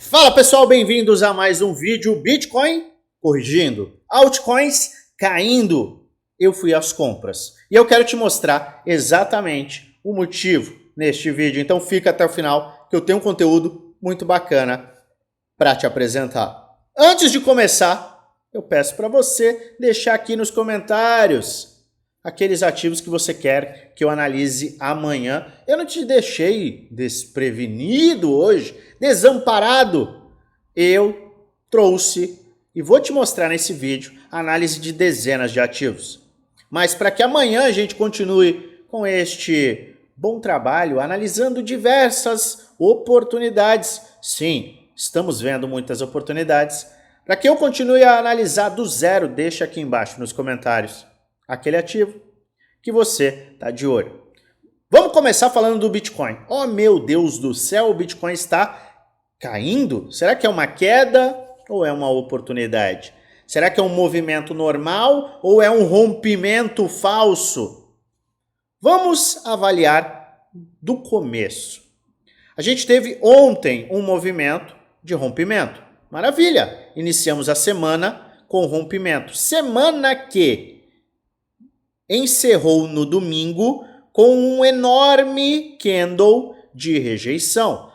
Fala pessoal, bem-vindos a mais um vídeo. Bitcoin corrigindo, altcoins caindo. Eu fui às compras e eu quero te mostrar exatamente o motivo neste vídeo. Então fica até o final que eu tenho um conteúdo muito bacana para te apresentar. Antes de começar, eu peço para você deixar aqui nos comentários aqueles ativos que você quer que eu analise amanhã. Eu não te deixei desprevenido hoje, desamparado. Eu trouxe e vou te mostrar nesse vídeo a análise de dezenas de ativos. Mas para que amanhã a gente continue com este bom trabalho, analisando diversas oportunidades. Sim, estamos vendo muitas oportunidades. Para que eu continue a analisar do zero, deixa aqui embaixo nos comentários aquele ativo que você está de olho. Vamos começar falando do Bitcoin. Oh meu Deus do céu, o Bitcoin está caindo? Será que é uma queda ou é uma oportunidade? Será que é um movimento normal ou é um rompimento falso? Vamos avaliar do começo. A gente teve ontem um movimento de rompimento. Maravilha! Iniciamos a semana com rompimento. Semana que encerrou no domingo com um enorme candle de rejeição.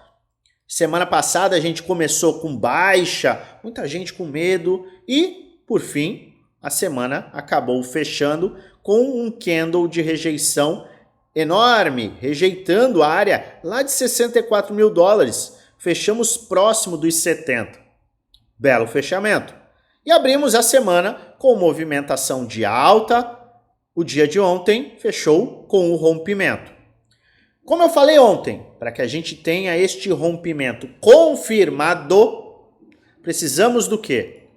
Semana passada a gente começou com baixa, muita gente com medo e, por fim, a semana acabou fechando com um candle de rejeição enorme, rejeitando a área lá de 64 mil dólares. Fechamos próximo dos 70. Belo fechamento. E abrimos a semana com movimentação de alta. O dia de ontem fechou com o rompimento. Como eu falei ontem, para que a gente tenha este rompimento confirmado, precisamos do quê?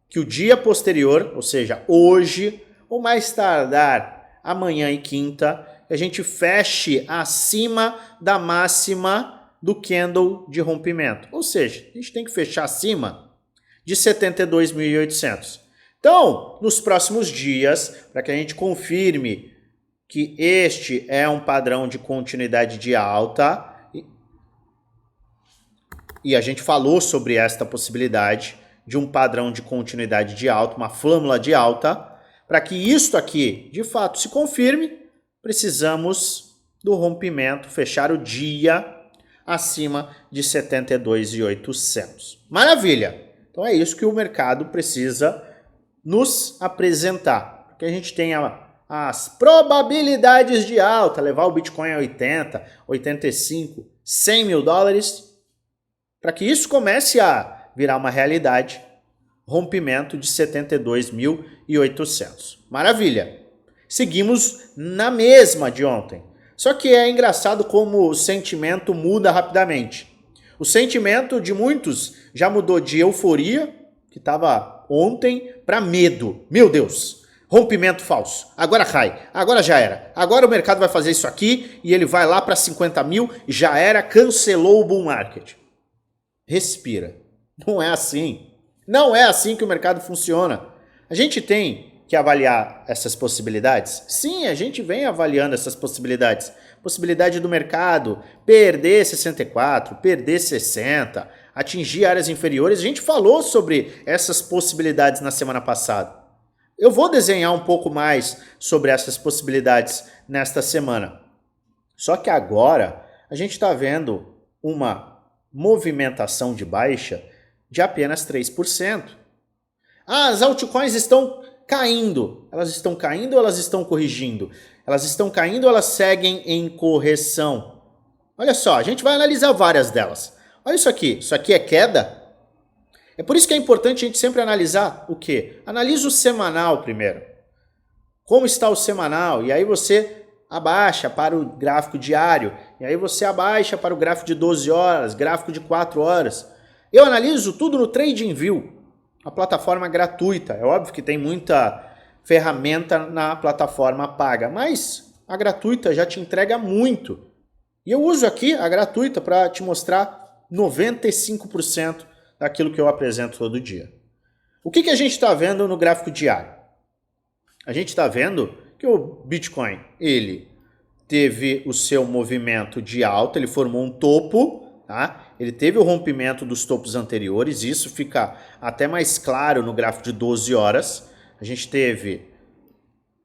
Que o dia posterior, ou seja, hoje, ou mais tardar amanhã e quinta, a gente feche acima da máxima do candle de rompimento. Ou seja, a gente tem que fechar acima de 72.800. Então, nos próximos dias, para que a gente confirme que este é um padrão de continuidade de alta, e a gente falou sobre esta possibilidade de um padrão de continuidade de alta, uma flâmula de alta, para que isto aqui de fato se confirme, precisamos do rompimento, fechar o dia acima de 72.800. Maravilha! Então é isso que o mercado precisa nos apresentar, que a gente tenha as probabilidades de alta, levar o Bitcoin a 80, 85, 100 mil dólares, para que isso comece a virar uma realidade, rompimento de 72.800. Maravilha! Seguimos na mesma de ontem. Só que é engraçado como o sentimento muda rapidamente. O sentimento de muitos já mudou de euforia, que estava ontem, para medo. Meu Deus, rompimento falso. Agora cai, agora já era. Agora o mercado vai fazer isso aqui e ele vai lá para 50 mil, já era, cancelou o bull market. Respira. Não é assim. Não é assim que o mercado funciona. A gente tem que avaliar essas possibilidades? Sim, a gente vem avaliando essas possibilidades. Possibilidade do mercado perder 64, perder 60, atingir áreas inferiores. A gente falou sobre essas possibilidades na semana passada. Eu vou desenhar um pouco mais sobre essas possibilidades nesta semana. Só que agora a gente está vendo uma movimentação de baixa de apenas 3%. As altcoins estão caindo. Elas estão caindo ou elas estão corrigindo? Elas estão caindo ou elas seguem em correção? Olha só, a gente vai analisar várias delas. Olha isso aqui é queda? É por isso que é importante a gente sempre analisar o quê? Analisa o semanal primeiro. Como está o semanal? E aí você abaixa para o gráfico diário. E aí você abaixa para o gráfico de 12 horas, gráfico de 4 horas. Eu analiso tudo no TradingView, a plataforma gratuita. É óbvio que tem muita ferramenta na plataforma paga, mas a gratuita já te entrega muito. E eu uso aqui a gratuita para te mostrar 95% daquilo que eu apresento todo dia. O que a gente está vendo no gráfico diário? A gente está vendo que o Bitcoin, ele teve o seu movimento de alta, ele formou um topo, tá? ele teve o rompimento dos topos anteriores, isso fica até mais claro no gráfico de 12 horas. A gente teve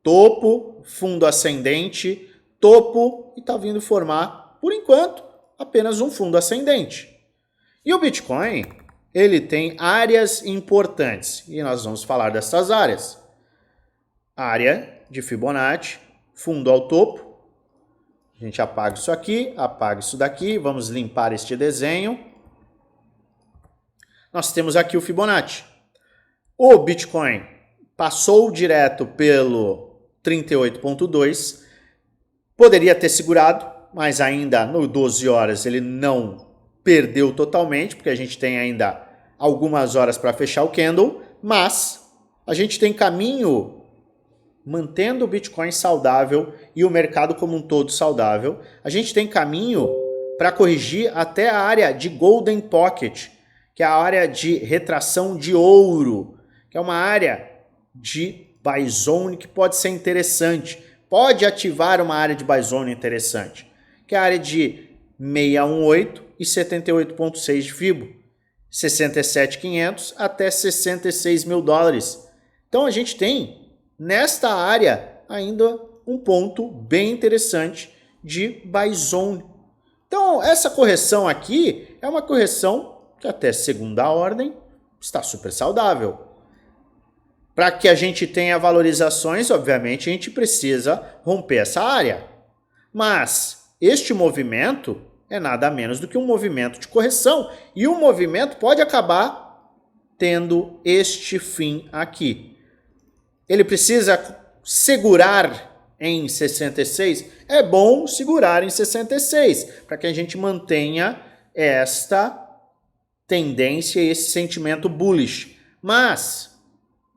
topo, fundo ascendente, topo e está vindo formar, por enquanto, apenas um fundo ascendente. E o Bitcoin, ele tem áreas importantes e nós vamos falar dessas áreas. Área de Fibonacci, fundo ao topo. A gente apaga isso aqui, apaga isso daqui, vamos limpar este desenho. Nós temos aqui o Fibonacci. O Bitcoin passou direto pelo 38,2, poderia ter segurado, mas ainda no 12 horas ele não perdeu totalmente, porque a gente tem ainda algumas horas para fechar o candle, mas a gente tem caminho mantendo o Bitcoin saudável e o mercado como um todo saudável. A gente tem caminho para corrigir até a área de Golden Pocket, que é a área de retração de ouro, que é uma área de buy zone que pode ser interessante, pode ativar uma área de buy zone interessante, que é a área de 618 e 78,6 de Fibo, 67.500 até 66 mil dólares. Então a gente tem nesta área ainda um ponto bem interessante de buy zone. Então essa correção aqui é uma correção que até segunda ordem está super saudável. Para que a gente tenha valorizações, obviamente, a gente precisa romper essa área. Mas este movimento é nada menos do que um movimento de correção. E o movimento pode acabar tendo este fim aqui. Ele precisa segurar em 66? É bom segurar em 66, para que a gente mantenha esta tendência e esse sentimento bullish. Mas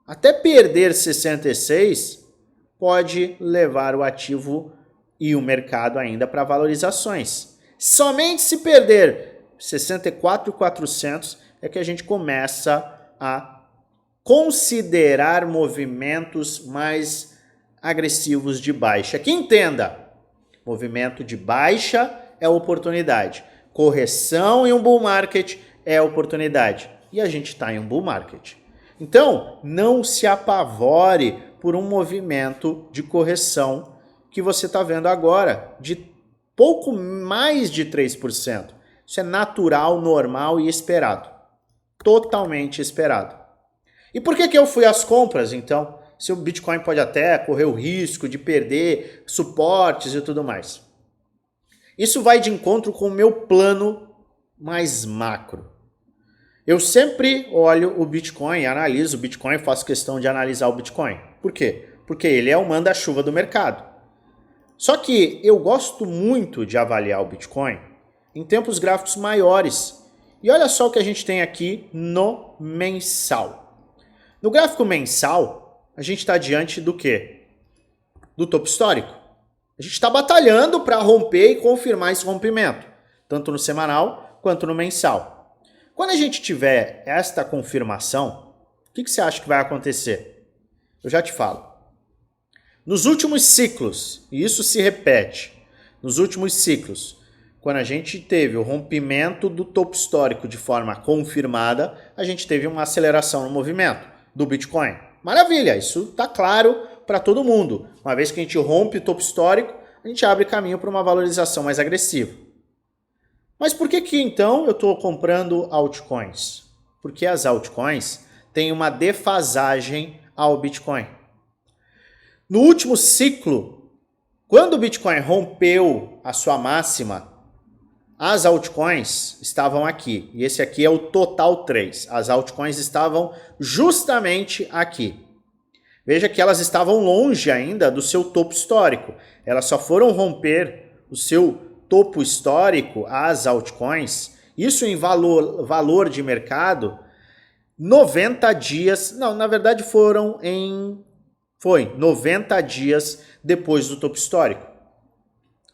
até perder 66 pode levar o ativo e o mercado ainda para valorizações. Somente se perder 64.400 é que a gente começa a considerar movimentos mais agressivos de baixa. Que entenda, movimento de baixa é oportunidade. Correção em um bull market é oportunidade. E a gente está em um bull market. Então, não se apavore por um movimento de correção que você está vendo agora, de pouco mais de 3%. Isso é natural, normal e esperado. Totalmente esperado. E por que eu fui às compras, então? Se o Bitcoin pode até correr o risco de perder suportes e tudo mais. Isso vai de encontro com o meu plano mais macro. Eu sempre olho o Bitcoin, analiso o Bitcoin, faço questão de analisar o Bitcoin. Por quê? Porque ele é o manda-chuva do mercado. Só que eu gosto muito de avaliar o Bitcoin em tempos gráficos maiores. E olha só o que a gente tem aqui no mensal. No gráfico mensal, a gente está diante do quê? Do topo histórico. A gente está batalhando para romper e confirmar esse rompimento, tanto no semanal quanto no mensal. Quando a gente tiver esta confirmação, o que você acha que vai acontecer? Eu já te falo. Nos últimos ciclos, e isso se repete, nos últimos ciclos, quando a gente teve o rompimento do topo histórico de forma confirmada, a gente teve uma aceleração no movimento do Bitcoin. Maravilha, isso está claro para todo mundo. Uma vez que a gente rompe o topo histórico, a gente abre caminho para uma valorização mais agressiva. Mas por que então eu estou comprando altcoins? Porque as altcoins têm uma defasagem ao Bitcoin. No último ciclo, quando o Bitcoin rompeu a sua máxima, as altcoins estavam aqui. E esse aqui é o total 3. As altcoins estavam justamente aqui. Veja que elas estavam longe ainda do seu topo histórico. Elas só foram romper o seu topo histórico, as altcoins, isso em valor de mercado, 90 dias, não, na verdade foi 90 dias depois do topo histórico.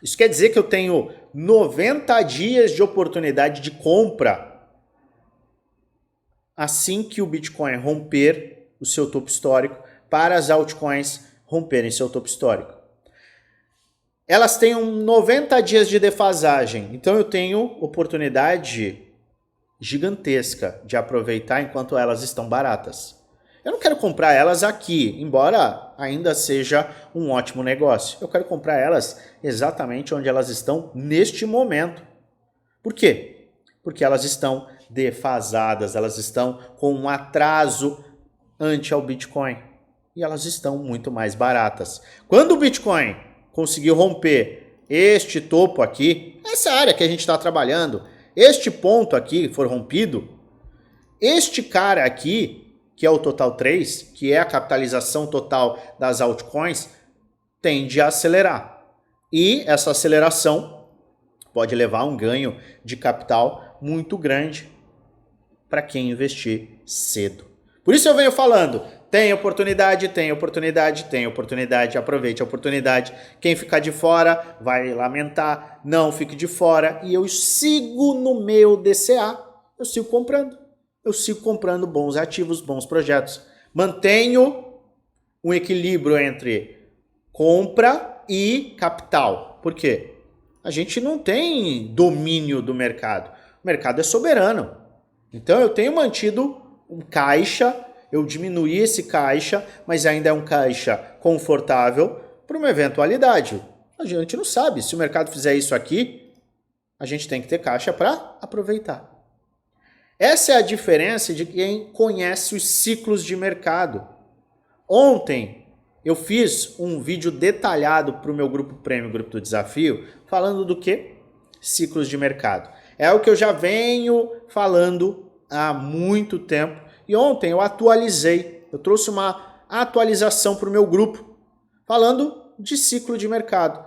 Isso quer dizer que eu tenho 90 dias de oportunidade de compra assim que o Bitcoin romper o seu topo histórico, para as altcoins romperem seu topo histórico. Elas têm 90 dias de defasagem, então eu tenho oportunidade gigantesca de aproveitar enquanto elas estão baratas. Eu não quero comprar elas aqui, embora ainda seja um ótimo negócio. Eu quero comprar elas exatamente onde elas estão neste momento. Por quê? Porque elas estão defasadas, elas estão com um atraso ante ao Bitcoin. E elas estão muito mais baratas. Quando o Bitcoin conseguir romper este topo aqui, essa área que a gente está trabalhando, este ponto aqui for rompido, este cara aqui, que é o Total 3, que é a capitalização total das altcoins, tende a acelerar. E essa aceleração pode levar a um ganho de capital muito grande para quem investir cedo. Por isso eu venho falando, tem oportunidade, tem oportunidade, tem oportunidade, aproveite a oportunidade. Quem ficar de fora vai lamentar, não fique de fora. E eu sigo no meu DCA, eu sigo comprando. Eu sigo comprando bons ativos, bons projetos. Mantenho um equilíbrio entre compra e capital. Por quê? A gente não tem domínio do mercado. O mercado é soberano. Então eu tenho mantido um caixa, eu diminuí esse caixa, mas ainda é um caixa confortável para uma eventualidade. A gente não sabe. Se o mercado fizer isso aqui, a gente tem que ter caixa para aproveitar. Essa é a diferença de quem conhece os ciclos de mercado. Ontem eu fiz um vídeo detalhado para o meu grupo Premium, Grupo do Desafio, falando do que? Ciclos de mercado. É o que eu já venho falando há muito tempo. E ontem eu atualizei, eu trouxe uma atualização para o meu grupo, falando de ciclo de mercado.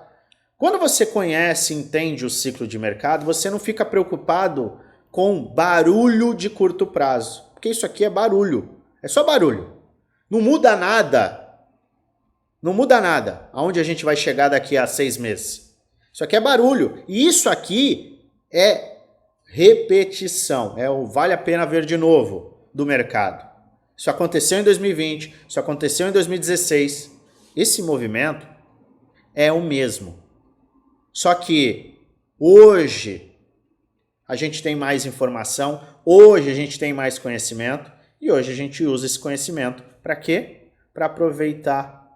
Quando você conhece e entende o ciclo de mercado, você não fica preocupado com barulho de curto prazo. Porque isso aqui é barulho. É só barulho. Não muda nada. Não muda nada aonde a gente vai chegar daqui a 6 meses. Isso aqui é barulho. E isso aqui é repetição. É o vale a pena ver de novo do mercado. Isso aconteceu em 2020. Isso aconteceu em 2016. Esse movimento é o mesmo. Só que hoje a gente tem mais informação, hoje a gente tem mais conhecimento e hoje a gente usa esse conhecimento para quê? Para aproveitar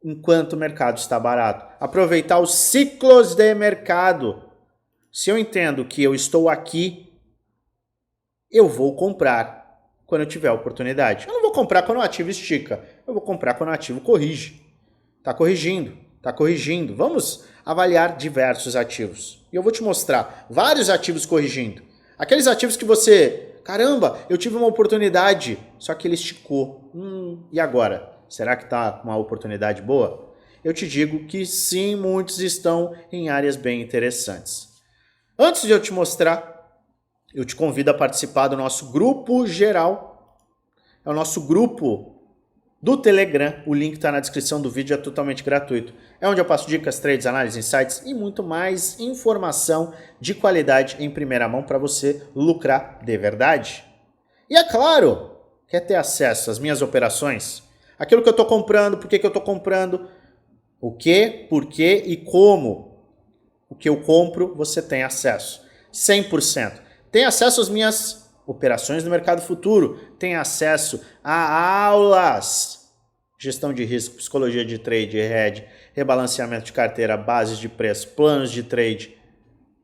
enquanto o mercado está barato. Aproveitar os ciclos de mercado. Se eu entendo que eu estou aqui, eu vou comprar quando eu tiver oportunidade. Eu não vou comprar quando o ativo estica, eu vou comprar quando o ativo corrige. Está corrigindo, está corrigindo. Vamos avaliar diversos ativos. E eu vou te mostrar vários ativos corrigindo. Aqueles ativos que você, caramba, eu tive uma oportunidade, só que ele esticou. E agora? Será que está uma oportunidade boa? Eu te digo que sim, muitos estão em áreas bem interessantes. Antes de eu te mostrar, eu te convido a participar do nosso grupo geral. É o nosso grupo do Telegram, o link está na descrição do vídeo, é totalmente gratuito. É onde eu passo dicas, trades, análises, insights e muito mais informação de qualidade em primeira mão para você lucrar de verdade. E é claro, quer ter acesso às minhas operações? Aquilo que eu estou comprando, por que eu estou comprando, o que, por que e como. O que eu compro, você tem acesso. 100%. Tem acesso às minhas operações no mercado futuro, tem acesso a aulas, gestão de risco, psicologia de trade, hedge, rebalanceamento de carteira, bases de preço, planos de trade,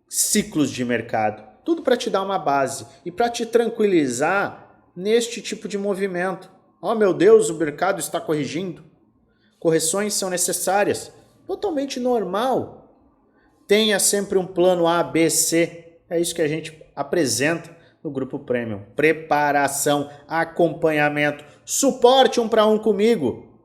ciclos de mercado, tudo para te dar uma base e para te tranquilizar neste tipo de movimento. Oh meu Deus, o mercado está corrigindo. Correções são necessárias, totalmente normal. Tenha sempre um plano A, B, C, é isso que a gente apresenta no Grupo Premium. Preparação, acompanhamento, suporte 1 para 1 comigo.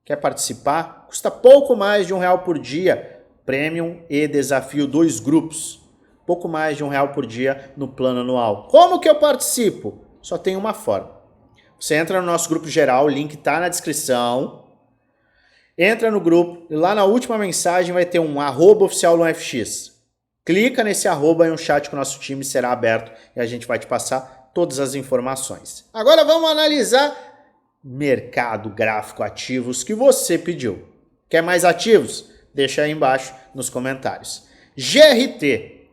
Quer participar? Custa pouco mais de R$1 por dia. Premium e Desafio, 2 grupos. Pouco mais de R$1 por dia no plano anual. Como que eu participo? Só tem uma forma. Você entra no nosso grupo geral, o link está na descrição. Entra no grupo e lá na última mensagem vai ter um @oficial no FX. Clica nesse arroba e um chat com o nosso time será aberto e a gente vai te passar todas as informações. Agora vamos analisar mercado gráfico ativos que você pediu. Quer mais ativos? Deixa aí embaixo nos comentários. GRT,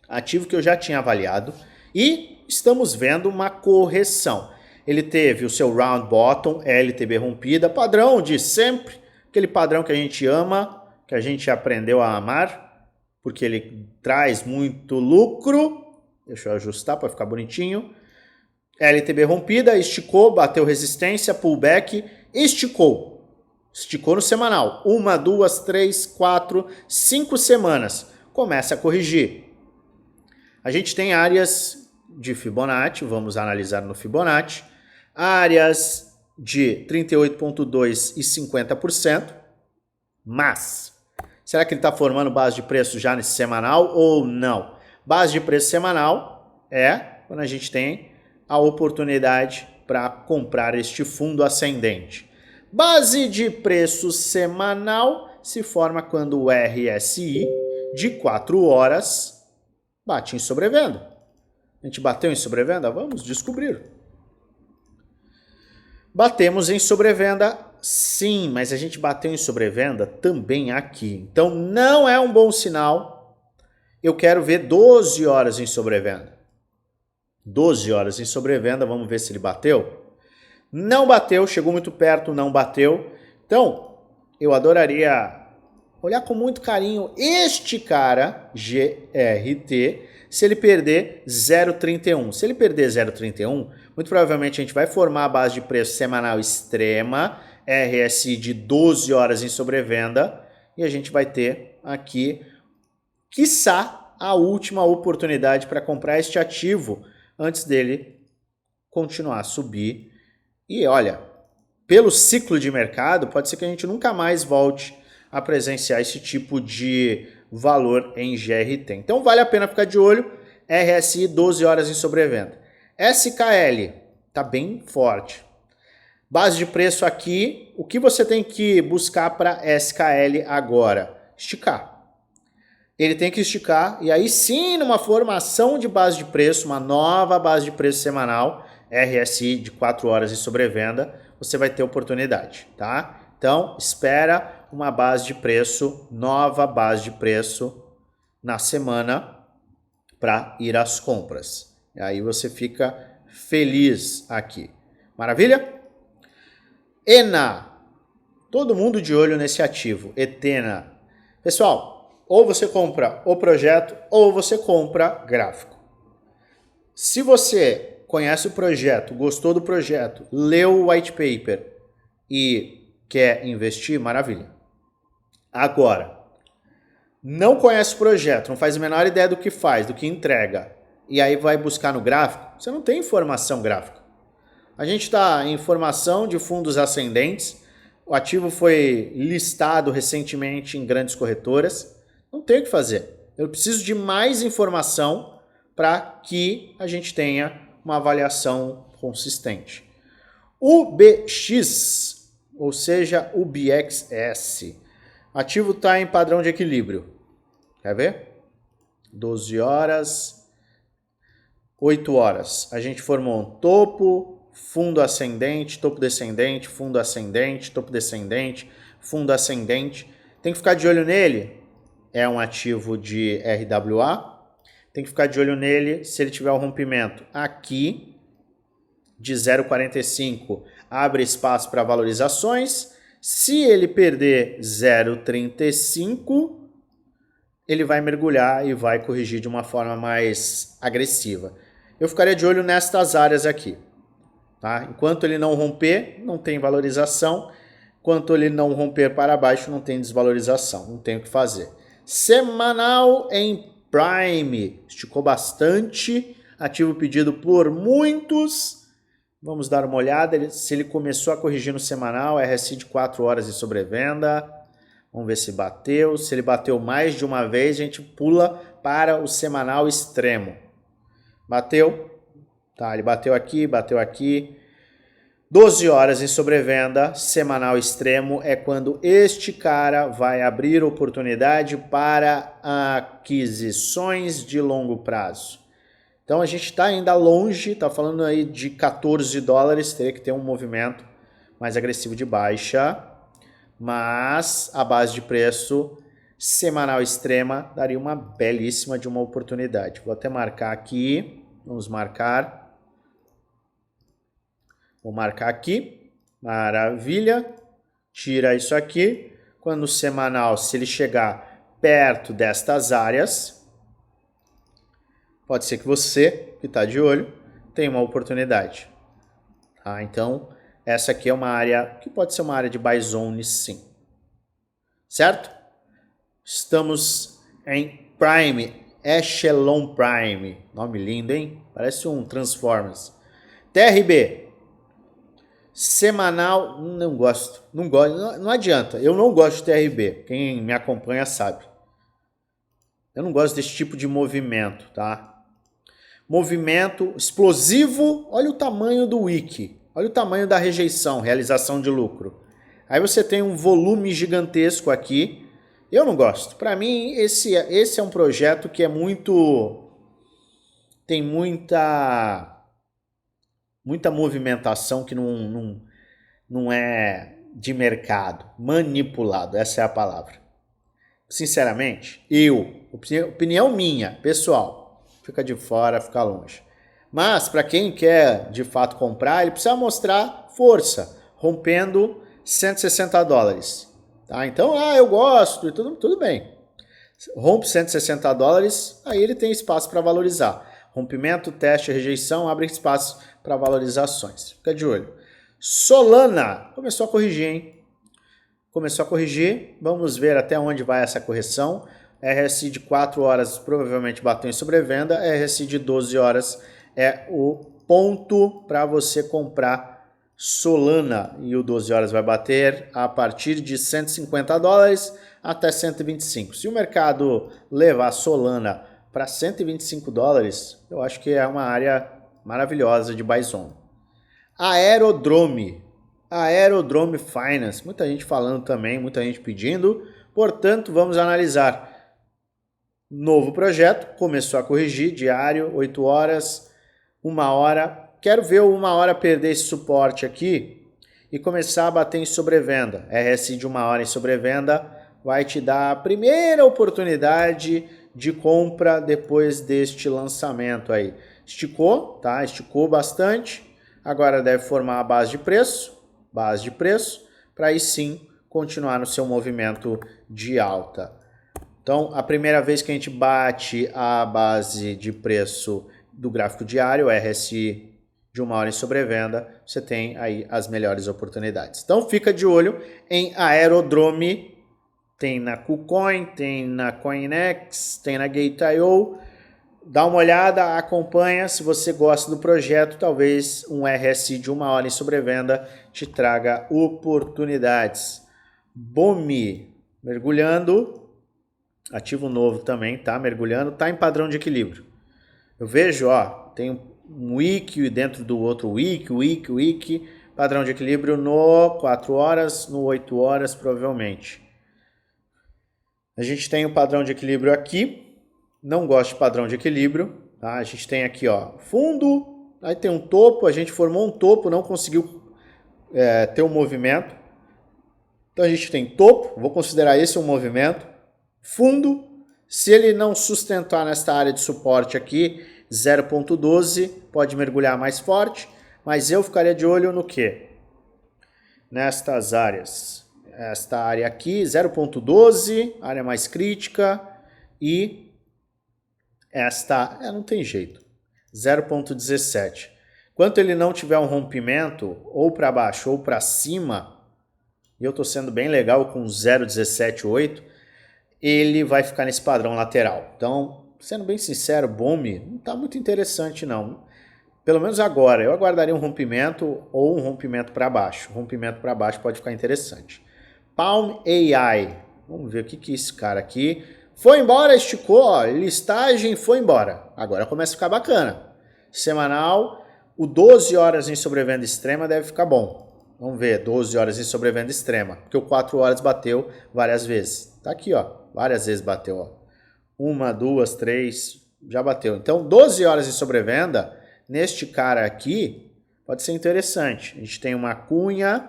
ativo que eu já tinha avaliado E estamos vendo uma correção. Ele teve o seu round bottom, LTB rompida, padrão de sempre, aquele padrão que a gente ama, que a gente aprendeu a amar, porque ele traz muito lucro. Deixa eu ajustar para ficar bonitinho. LTB rompida, esticou, bateu resistência, pullback, esticou. Esticou no semanal. 1, 2, 3, 4, 5 semanas. Começa a corrigir. A gente tem áreas de Fibonacci, vamos analisar no Fibonacci. Áreas de 38,2% e 50%. Mas, será que ele está formando base de preço já nesse semanal ou não? Base de preço semanal é quando a gente tem a oportunidade para comprar este fundo ascendente. Base de preço semanal se forma quando o RSI de 4 horas bate em sobrevenda. A gente bateu em sobrevenda? Vamos descobrir. Batemos em sobrevenda, sim, mas a gente bateu em sobrevenda também aqui. Então não é um bom sinal. Eu quero ver 12 horas em sobrevenda. 12 horas em sobrevenda, vamos ver se ele bateu. Não bateu, chegou muito perto, não bateu. Então, eu adoraria olhar com muito carinho este cara, GRT, se ele perder 0,31. Se ele perder 0,31, muito provavelmente a gente vai formar a base de preço semanal extrema, RSI de 12 horas em sobrevenda, e a gente vai ter aqui, quiçá, a última oportunidade para comprar este ativo antes dele continuar a subir. E olha, pelo ciclo de mercado, pode ser que a gente nunca mais volte a presenciar esse tipo de valor em GRT. Então vale a pena ficar de olho. RSI 12 horas em sobrevenda. SKL está bem forte. Base de preço aqui, o que você tem que buscar para SKL agora? Esticar. Ele tem que esticar e aí sim, numa formação de base de preço, uma nova base de preço semanal, RSI de 4 horas em sobrevenda, você vai ter oportunidade, tá? Então, espera uma base de preço, nova base de preço na semana para ir às compras. E aí você fica feliz aqui. Maravilha? ENA. Todo mundo de olho nesse ativo, ETENA. Pessoal, ou você compra o projeto ou você compra gráfico. Se você conhece o projeto, gostou do projeto, leu o white paper e quer investir, maravilha. Agora, não conhece o projeto, não faz a menor ideia do que faz, do que entrega, e aí vai buscar no gráfico, você não tem informação gráfica. A gente está em formação de fundos ascendentes, o ativo foi listado recentemente em grandes corretoras, não tem o que fazer. Eu preciso de mais informação para que a gente tenha uma avaliação consistente. O BX, ou seja, o BXS, ativo está em padrão de equilíbrio. Quer ver? 12 horas, 8 horas. A gente formou um topo, fundo ascendente, topo descendente, fundo ascendente, topo descendente, fundo ascendente. Tem que ficar de olho nele. É um ativo de RWA. Tem que ficar de olho nele se ele tiver um rompimento aqui de 0,45, abre espaço para valorizações. Se ele perder 0,35, ele vai mergulhar e vai corrigir de uma forma mais agressiva. Eu ficaria de olho nestas áreas aqui. Tá? Enquanto ele não romper, não tem valorização. Enquanto ele não romper para baixo, não tem desvalorização. Não tem o que fazer. Semanal em Prime. Esticou bastante. Ativo pedido por muitos. Vamos dar uma olhada. Se ele começou a corrigir no semanal, RSI de 4 horas de sobrevenda. Vamos ver se bateu. Se ele bateu mais de uma vez, a gente pula para o semanal extremo. Bateu? Tá, ele bateu aqui, bateu aqui. 12 horas em sobrevenda, semanal extremo, é quando este cara vai abrir oportunidade para aquisições de longo prazo. Então a gente está ainda longe, está falando aí de 14 dólares, teria que ter um movimento mais agressivo de baixa, mas a base de preço semanal extrema daria uma belíssima de uma oportunidade. Vou até marcar aqui, Vamos marcar. Vou marcar aqui. Maravilha. Tira isso aqui. Quando o semanal, se ele chegar perto destas áreas, pode ser que você, que está de olho, tenha uma oportunidade. Tá? Então, essa aqui é uma área que pode ser uma área de buy zone, sim. Certo? Estamos em Prime, Echelon Prime. Nome lindo, hein? Parece um Transformers. TRB. Semanal, não gosto. Não adianta. Eu não gosto de TRB. Quem me acompanha sabe. Eu não gosto desse tipo de movimento, tá? Movimento explosivo. Olha o tamanho do wiki. Olha o tamanho da rejeição, realização de lucro. Aí você tem um volume gigantesco aqui. Eu não gosto. Para mim, esse é um projeto que é muito... Tem muita movimentação que não é de mercado. Manipulado, essa é a palavra. Sinceramente, opinião minha, pessoal, fica de fora, fica longe. Mas, para quem quer de fato comprar, ele precisa mostrar força, rompendo $160. Tá? Então, eu gosto, e tudo bem. Rompe $160, aí ele tem espaço para valorizar. Rompimento, teste, rejeição, abre espaço para valorizações. Fica de olho. Solana começou a corrigir, hein? Começou a corrigir. Vamos ver até onde vai essa correção. RSI de 4 horas provavelmente bateu em sobrevenda. RSI de 12 horas é o ponto para você comprar Solana. E o 12 horas vai bater a partir de $150 até 125. Se o mercado levar Solana para $125, eu acho que é uma área maravilhosa de buy zone. Aerodrome Finance, muita gente falando também, muita gente pedindo, portanto vamos analisar. Novo projeto, começou a corrigir, diário, 8 horas, 1 hora, quero ver o 1 hora perder esse suporte aqui e começar a bater em sobrevenda. RSI de 1 hora em sobrevenda vai te dar a primeira oportunidade de compra depois deste lançamento aí. Esticou, tá? Esticou bastante, agora deve formar a base de preço, para aí sim continuar no seu movimento de alta. Então, a primeira vez que a gente bate a base de preço do gráfico diário, RSI de 1 hora em sobrevenda, você tem aí as melhores oportunidades. Então, fica de olho em Aerodrome, tem na KuCoin, tem na CoinEx, tem na Gate.io. Dá uma olhada, acompanha, se você gosta do projeto, talvez um RSI de 1 hora em sobrevenda te traga oportunidades. BOMI, mergulhando, ativo novo também, tá mergulhando, tá em padrão de equilíbrio. Eu vejo, tem um wiki dentro do outro wiki, padrão de equilíbrio no 4 horas, no 8 horas provavelmente. A gente tem o padrão de equilíbrio aqui. Não gosto de padrão de equilíbrio, tá? A gente tem aqui, fundo, aí tem um topo, a gente formou um topo, não conseguiu ter um movimento. Então a gente tem topo, vou considerar esse um movimento. Fundo, se ele não sustentar nesta área de suporte aqui, 0.12, pode mergulhar mais forte, mas eu ficaria de olho no quê? Nestas áreas. Esta área aqui, 0.12, área mais crítica, e esta, não tem jeito, 0.17. Enquanto ele não tiver um rompimento, ou para baixo ou para cima, e eu estou sendo bem legal com 0.178, ele vai ficar nesse padrão lateral. Então, sendo bem sincero, BOMI não está muito interessante não. Pelo menos agora, eu aguardaria um rompimento ou um rompimento para baixo. Rompimento para baixo pode ficar interessante. Palm AI, vamos ver o que é esse cara aqui. Foi embora, esticou, listagem, foi embora. Agora começa a ficar bacana. Semanal, o 12 horas em sobrevenda extrema deve ficar bom. Vamos ver, 12 horas em sobrevenda extrema, porque o 4 horas bateu várias vezes. Tá aqui, várias vezes bateu, 1, 2, 3, já bateu. Então, 12 horas em sobrevenda, neste cara aqui, pode ser interessante. A gente tem uma cunha,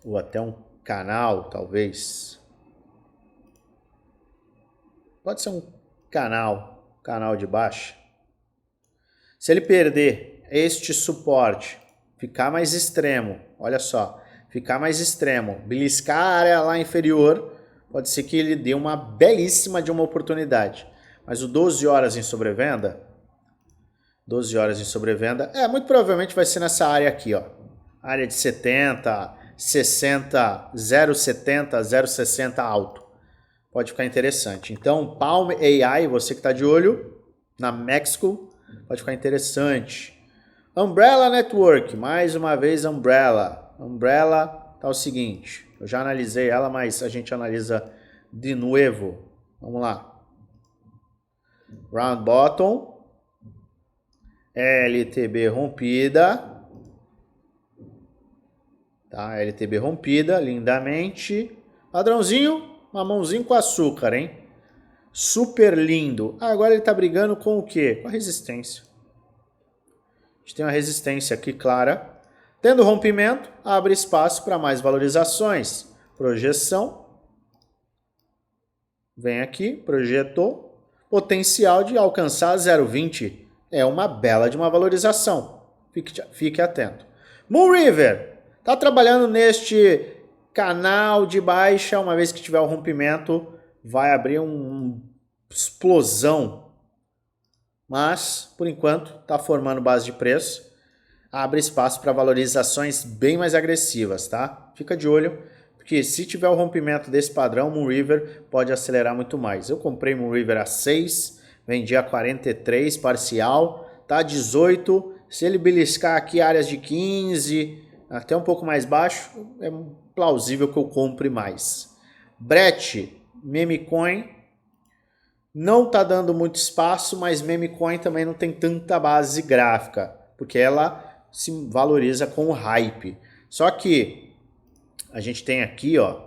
ou até um canal, talvez. Pode ser um canal de baixa. Se ele perder este suporte, ficar mais extremo, olha só, ficar mais extremo, beliscar a área lá inferior, pode ser que ele dê uma belíssima de uma oportunidade. Mas o 12 horas em sobrevenda, muito provavelmente vai ser nessa área aqui, ó. Área de 70, 60, 0,70, 0,60 alto. Pode ficar interessante. Então, Palm AI, você que está de olho na Mexico, pode ficar interessante. Umbrella Network, mais uma vez Umbrella. Umbrella tá o seguinte, eu já analisei ela, mas a gente analisa de novo. Vamos lá. Round Bottom, LTB rompida. Tá, LTB rompida, lindamente. Padrãozinho, mamãozinho com açúcar, hein? Super lindo. Agora ele tá brigando com o quê? Com a resistência. A gente tem uma resistência aqui clara. Tendo rompimento, abre espaço para mais valorizações. Projeção. Vem aqui, projetou. Potencial de alcançar 0,20. É uma bela de uma valorização. Fique atento. Moonriver. Está trabalhando neste canal de baixa. Uma vez que tiver o rompimento, vai abrir uma explosão. Mas, por enquanto, está formando base de preço. Abre espaço para valorizações bem mais agressivas, tá? Fica de olho, porque se tiver o rompimento desse padrão, Moonriver pode acelerar muito mais. Eu comprei Moonriver a 6, vendi a 43 parcial, tá 18. Se ele beliscar aqui áreas de 15, até um pouco mais baixo, é plausível que eu compre mais. Brett, Memecoin, não tá dando muito espaço, mas Memecoin também não tem tanta base gráfica, porque ela se valoriza com o hype. Só que a gente tem aqui, ó,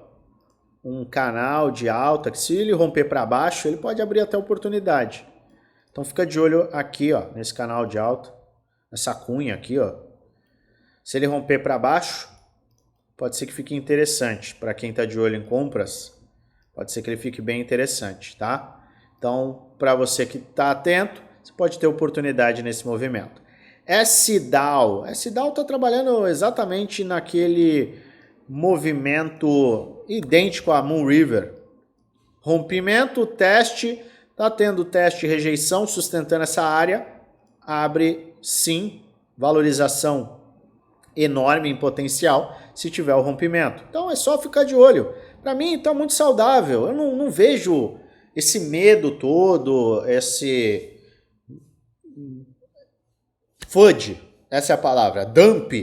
um canal de alta que se ele romper para baixo, ele pode abrir até oportunidade. Então fica de olho aqui, ó, nesse canal de alta, nessa cunha aqui, ó. Se ele romper para baixo, pode ser que fique interessante. Para quem está de olho em compras, pode ser que ele fique bem interessante, tá? Então, para você que está atento, você pode ter oportunidade nesse movimento. SDAO está trabalhando exatamente naquele movimento idêntico a Moonriver. Rompimento, teste, está tendo teste e rejeição, sustentando essa área. Abre, sim, valorização enorme em potencial se tiver o rompimento. Então é só ficar de olho. Para mim está muito saudável. Eu não vejo esse medo todo, esse FUD, essa é a palavra, dump,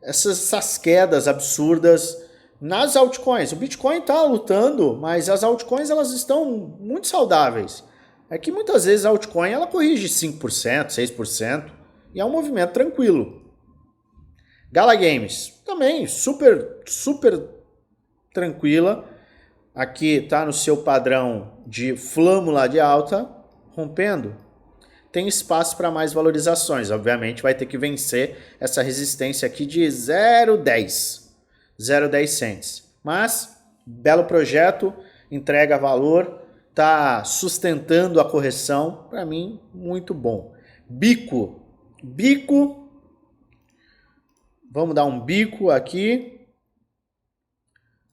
essas quedas absurdas nas altcoins. O Bitcoin está lutando, mas as altcoins elas estão muito saudáveis. É que muitas vezes a altcoin ela corrige 5%, 6% e é um movimento tranquilo. Gala Games, também super tranquila. Aqui está no seu padrão de flâmula de alta, rompendo. Tem espaço para mais valorizações. Obviamente vai ter que vencer essa resistência aqui de 0,10 cents. Mas, belo projeto, entrega valor, está sustentando a correção. Para mim, muito bom. Bico, vamos dar um bico aqui.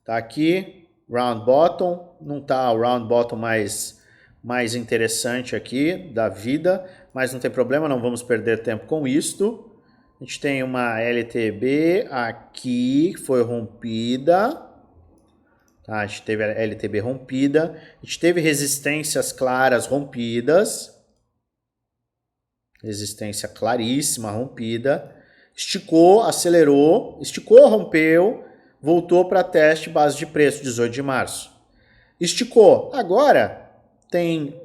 Tá aqui, round bottom. Não tá o round bottom mais interessante aqui da vida, mas não tem problema, não vamos perder tempo com isto. A gente tem uma LTB aqui, que foi rompida. Tá, a gente teve a LTB rompida. A gente teve resistências claras rompidas. Resistência claríssima rompida. Esticou, acelerou, esticou, rompeu, voltou para teste base de preço, 18 de março. Esticou. Agora tem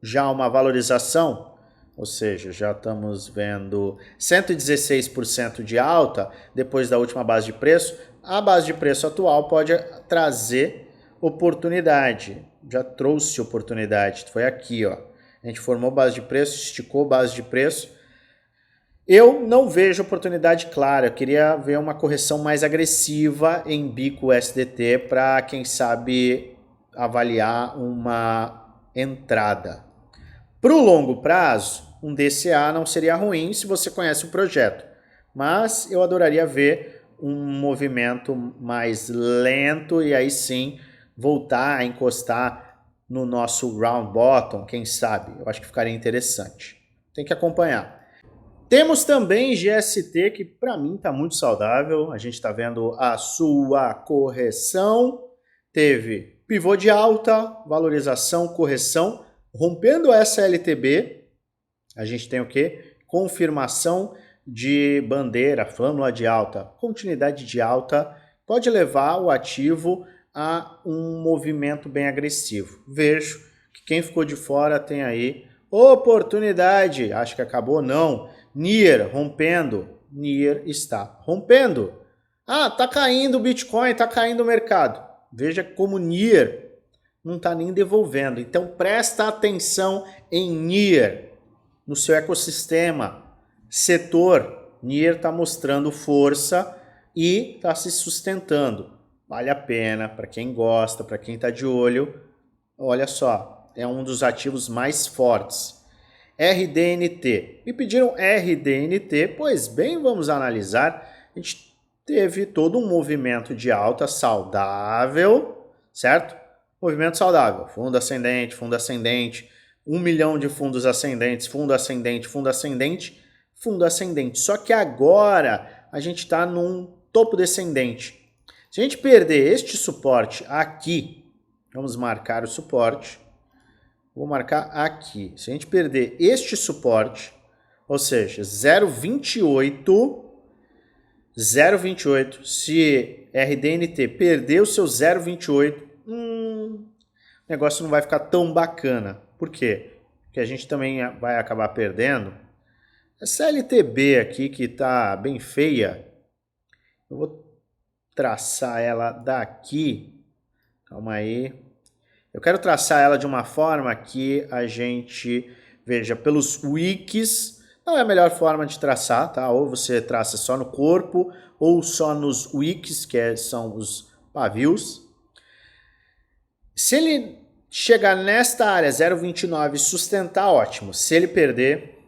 já uma valorização, ou seja, já estamos vendo 116% de alta depois da última base de preço. A base de preço atual pode trazer oportunidade. Já trouxe oportunidade. Foi aqui, ó. A gente formou base de preço, esticou base de preço. Eu não vejo oportunidade clara. Eu queria ver uma correção mais agressiva em bico SDT para, quem sabe, avaliar uma entrada. Para o longo prazo, um DCA não seria ruim se você conhece o projeto, mas eu adoraria ver um movimento mais lento e aí sim voltar a encostar no nosso round bottom, quem sabe? Eu acho que ficaria interessante. Tem que acompanhar. Temos também GST, que para mim está muito saudável. A gente está vendo a sua correção. Teve pivô de alta, valorização, correção. Rompendo essa LTB, a gente tem o quê? Confirmação de bandeira, flâmula de alta. Continuidade de alta pode levar o ativo a um movimento bem agressivo. Vejo que quem ficou de fora tem aí oportunidade. Acho que acabou, não. NIR rompendo. NIR está rompendo. Ah, tá caindo o Bitcoin, tá caindo o mercado. Veja como NIR não está nem devolvendo. Então presta atenção em NIR, no seu ecossistema, setor. NIR está mostrando força e está se sustentando. Vale a pena para quem gosta, para quem está de olho. Olha só, é um dos ativos mais fortes. RDNT. Me pediram RDNT, pois bem, vamos analisar. A gente teve todo um movimento de alta saudável, certo? Movimento saudável, fundo ascendente, 1 milhão de fundos ascendentes, fundo ascendente, fundo ascendente, fundo ascendente. Só que agora a gente está num topo descendente. Se a gente perder este suporte aqui, vamos marcar o suporte, vou marcar aqui. Se a gente perder este suporte, ou seja, 0,28, se RDNT perder o seu 0,28, o negócio não vai ficar tão bacana. Por quê? Porque a gente também vai acabar perdendo essa LTB aqui que está bem feia. Eu vou traçar ela daqui. Calma aí. Eu quero traçar ela de uma forma que a gente veja pelos wicks. Não é a melhor forma de traçar, tá? Ou você traça só no corpo ou só nos wicks, são os pavios. Se ele chegar nesta área 0,29 e sustentar, ótimo. Se ele perder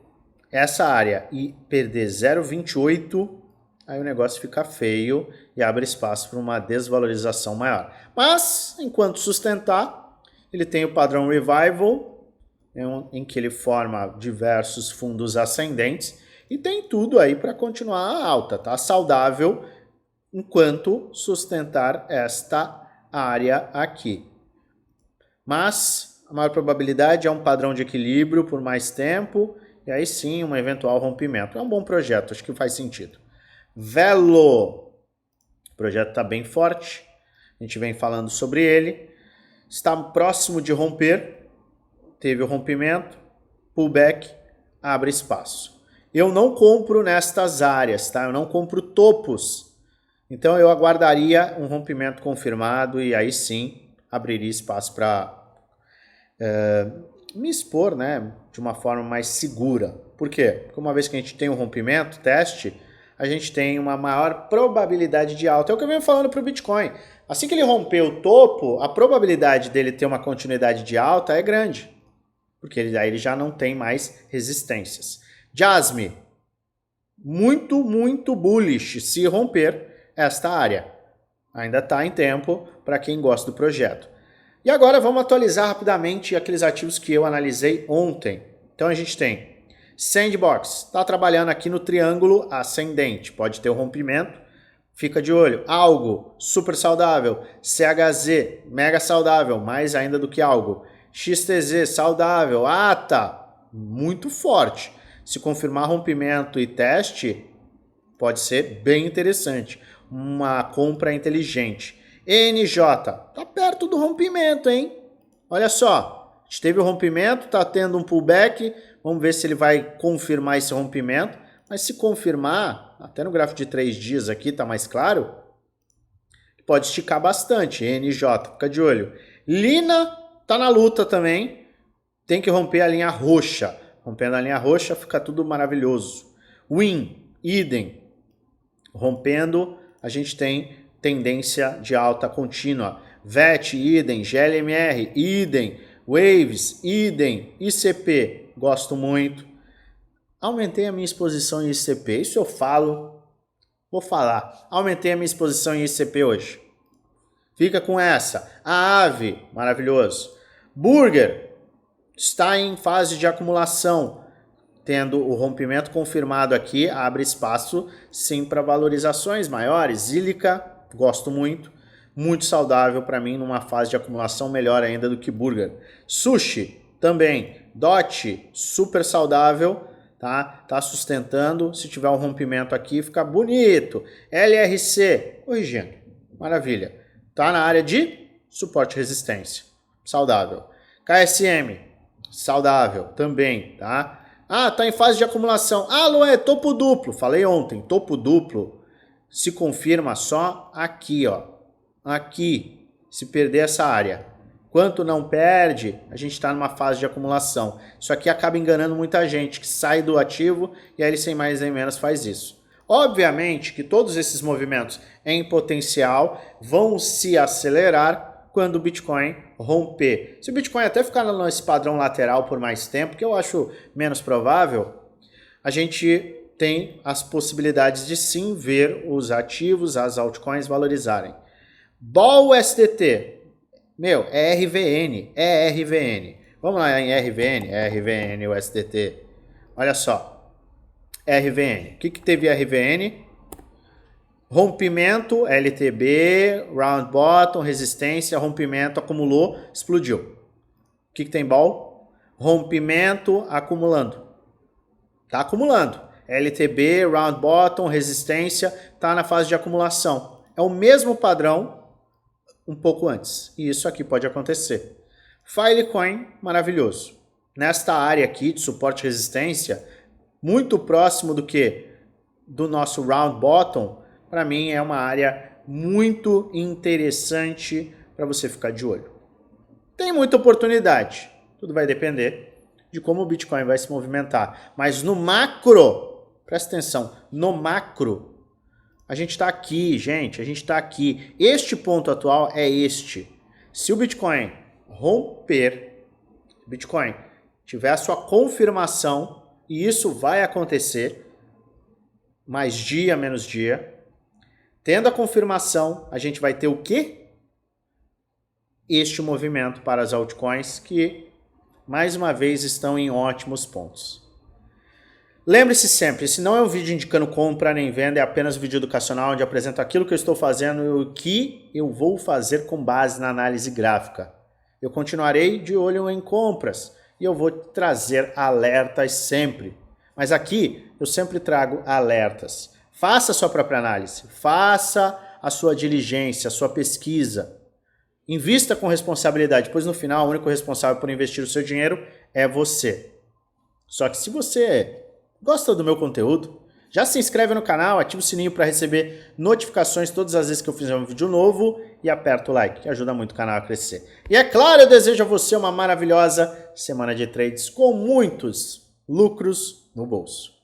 essa área e perder 0,28, aí o negócio fica feio e abre espaço para uma desvalorização maior. Mas, enquanto sustentar, ele tem o padrão Revival, em que ele forma diversos fundos ascendentes e tem tudo aí para continuar alta, tá? Saudável, enquanto sustentar esta área aqui. Mas a maior probabilidade é um padrão de equilíbrio por mais tempo e aí sim um eventual rompimento. É um bom projeto, acho que faz sentido. Velo, o projeto está bem forte, a gente vem falando sobre ele, está próximo de romper, teve o rompimento, pullback, abre espaço. Eu não compro nestas áreas, tá? Eu não compro topos, então eu aguardaria um rompimento confirmado e aí sim abriria espaço para me expor, né, de uma forma mais segura. Por quê? Porque uma vez que a gente tem um rompimento, teste, a gente tem uma maior probabilidade de alta. É o que eu venho falando para o Bitcoin. Assim que ele romper o topo, a probabilidade dele ter uma continuidade de alta é grande. Porque aí ele já não tem mais resistências. Jasmine, muito, muito bullish se romper esta área. Ainda está em tempo para quem gosta do projeto. E agora vamos atualizar rapidamente aqueles ativos que eu analisei ontem. Então a gente tem Sandbox, está trabalhando aqui no triângulo ascendente, pode ter um rompimento, fica de olho. Algo, super saudável. CHZ, mega saudável, mais ainda do que algo. XTZ, saudável. ATA, muito forte. Se confirmar rompimento e teste, pode ser bem interessante. Uma compra inteligente. NJ, tá perto do rompimento, hein? Olha só, a gente teve o rompimento, tá tendo um pullback, vamos ver se ele vai confirmar esse rompimento, mas se confirmar, até no gráfico de 3 dias aqui tá mais claro, pode esticar bastante, NJ, fica de olho. Lina tá na luta também, tem que romper a linha roxa, rompendo a linha roxa fica tudo maravilhoso. Win, idem, rompendo, a gente tem tendência de alta contínua. VET, idem. GLMR, idem. Waves, idem, ICP, gosto muito. Aumentei a minha exposição em ICP, isso eu falo, vou falar. Aumentei a minha exposição em ICP hoje. Fica com essa. A AVE, maravilhoso. Burger, está em fase de acumulação. Tendo o rompimento confirmado aqui, abre espaço sim para valorizações maiores. Ílica, gosto muito. Muito saudável para mim numa fase de acumulação, melhor ainda do que Burger. Sushi, também. DOT, super saudável. Tá sustentando. Se tiver um rompimento aqui, fica bonito. LRC, corrigindo. Maravilha. Tá na área de suporte e resistência. Saudável. KSM, saudável também, tá? Ah, tá em fase de acumulação. Ah, Lué, topo duplo. Falei ontem, topo duplo se confirma só aqui, ó. Aqui, se perder essa área. Quanto não perde, a gente está numa fase de acumulação. Isso aqui acaba enganando muita gente que sai do ativo e aí ele sem mais nem menos faz isso. Obviamente que todos esses movimentos em potencial vão se acelerar quando o Bitcoin romper. Se o Bitcoin até ficar nesse padrão lateral por mais tempo, que eu acho menos provável, a gente tem as possibilidades de sim ver os ativos, as altcoins valorizarem. BOL USDT, meu, é RVN. Vamos lá em RVN USDT. Olha só, RVN. O que teve RVN? Rompimento, LTB, round bottom, resistência, rompimento, acumulou, explodiu. O que tem BOL? Rompimento, acumulando. Tá acumulando. LTB, round bottom, resistência, tá na fase de acumulação. É o mesmo padrão um pouco antes. E isso aqui pode acontecer. Filecoin, maravilhoso. Nesta área aqui de suporte e resistência, muito próximo do que? Do nosso round bottom, para mim é uma área muito interessante para você ficar de olho. Tem muita oportunidade. Tudo vai depender de como o Bitcoin vai se movimentar. Mas no macro, presta atenção, no macro, a gente está aqui, gente, a gente está aqui. Este ponto atual é este. Se o Bitcoin romper, Bitcoin tiver a sua confirmação, e isso vai acontecer, mais dia, menos dia, tendo a confirmação, a gente vai ter o quê? Este movimento para as altcoins que, mais uma vez, estão em ótimos pontos. Lembre-se sempre, esse não é um vídeo indicando compra nem venda, é apenas um vídeo educacional onde apresento aquilo que eu estou fazendo e o que eu vou fazer com base na análise gráfica. Eu continuarei de olho em compras e eu vou trazer alertas sempre. Mas aqui eu sempre trago alertas. Faça a sua própria análise, faça a sua diligência, a sua pesquisa. Invista com responsabilidade, pois no final o único responsável por investir o seu dinheiro é você. Só que se você gosta do meu conteúdo, já se inscreve no canal, ativa o sininho para receber notificações todas as vezes que eu fizer um vídeo novo e aperta o like, que ajuda muito o canal a crescer. E é claro, eu desejo a você uma maravilhosa semana de trades com muitos lucros no bolso.